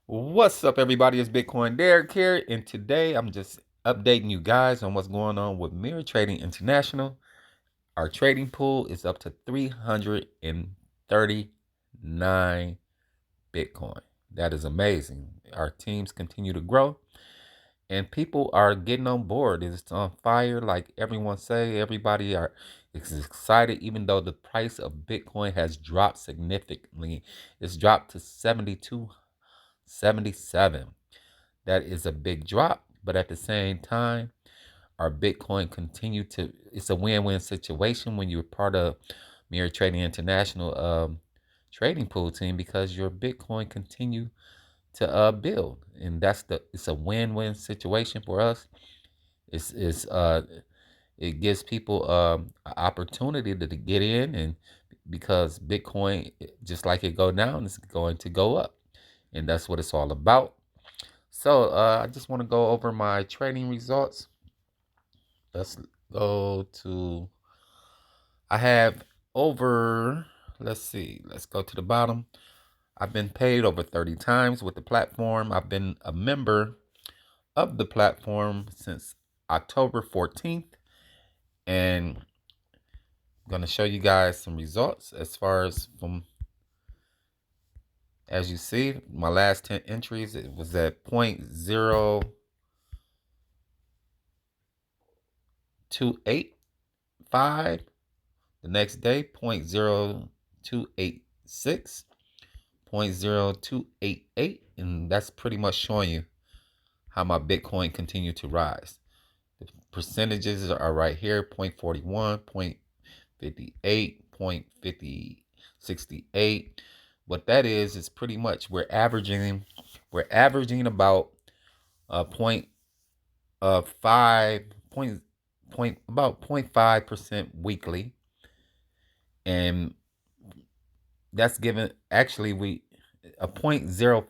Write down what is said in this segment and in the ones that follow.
What's up, everybody? It's Bitcoin Derek here, and today I'm just updating you guys on what's going on with Mirror Trading International. Our trading pool is up to 339 Bitcoin. That is amazing. Our teams continue to grow, and people are getting on board. It's on fire, like everyone say. Everybody is excited, even though the price of Bitcoin has dropped significantly. It's dropped to 72.77. That is a big drop, but at the same time, our Bitcoin continue to. It's a win-win situation when you're part of Mirror Trading International trading pool team because your Bitcoin continue to build, and it's a win-win situation for us. It's it gives people an opportunity to get in, and because Bitcoin, just like it go down, it's going to go up, and that's what it's all about. So I just want to go over my trading results. Let's go to, I have over, let's see, let's go to the bottom. I've been paid over 30 times with the platform. I've been a member of the platform since October 14th. And I'm going to show you guys some results as far as as you see, my last 10 entries, it was at 0.0285. The next day, 0.0286, 0.0288, and that's pretty much showing you how my Bitcoin continued to rise. The percentages are right here, 0.41, 0.58, 0.68. What that is pretty much we're averaging about point five point about 0.5% weekly, and that's given, actually, we a point zero,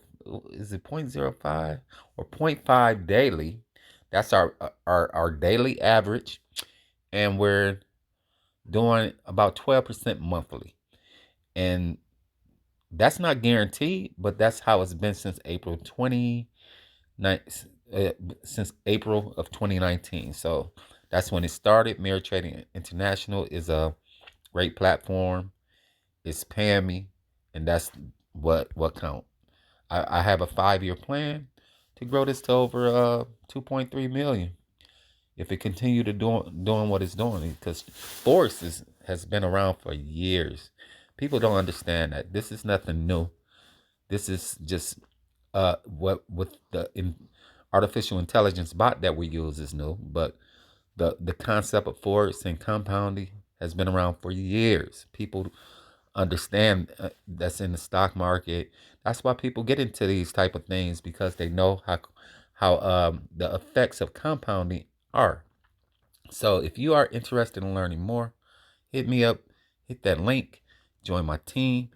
is it 0.05 or 0.5 daily. That's our daily average, and we're doing about 12% monthly. And that's not guaranteed, but that's how it's been since April 29, since April of 2019. So that's when it started. Mirror Trading International is a great platform. It's paying me, and that's what count. I have a 5-year plan to grow this to over 2.3 million if it continue to doing what it's doing, because has been around for years. People don't understand that this is nothing new. This is just what with the artificial intelligence bot that we use is new, but the concept of forex and compounding has been around for years. People understand that's in the stock market. That's why people get into these type of things, because they know how the effects of compounding are. So if you are interested in learning more, hit me up, hit that link, join my team.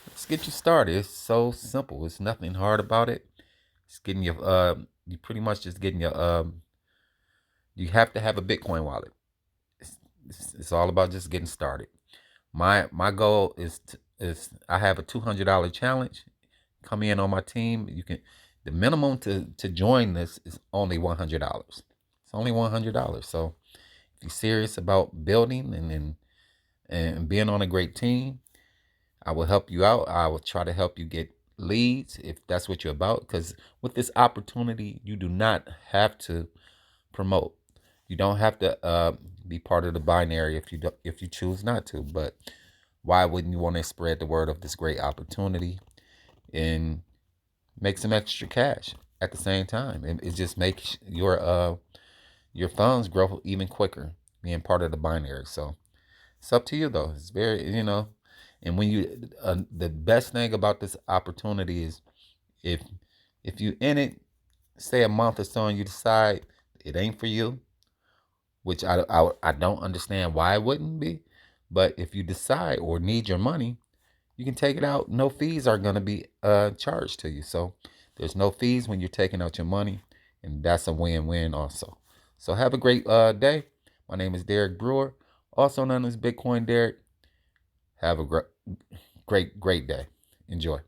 Let's get you started. It's so simple. It's nothing hard about it. It's getting your you pretty much just getting your you have to have a Bitcoin wallet. It's all about just getting started. My goal is I have a $200 challenge. Come in on my team. You can, the minimum to join this is only $100. It's only $100. So if you're serious about building and being on a great team, I will help you out. I will try to help you get leads if that's what you're about. Because with this opportunity, you do not have to promote. You don't have to be part of the binary if you choose not to. But why wouldn't you want to spread the word of this great opportunity and make some extra cash at the same time? It just makes your funds grow even quicker being part of the binary. So it's up to you, though. It's very. And when you the best thing about this opportunity is, if you in it, say a month or so, and you decide it ain't for you, which I don't understand why it wouldn't be. But if you decide or need your money, you can take it out. No fees are going to be charged to you. So there's no fees when you're taking out your money, and that's a win-win also. So have a great day. My name is Derek Brewer, also known as Bitcoin Derek. Have a great day. Enjoy.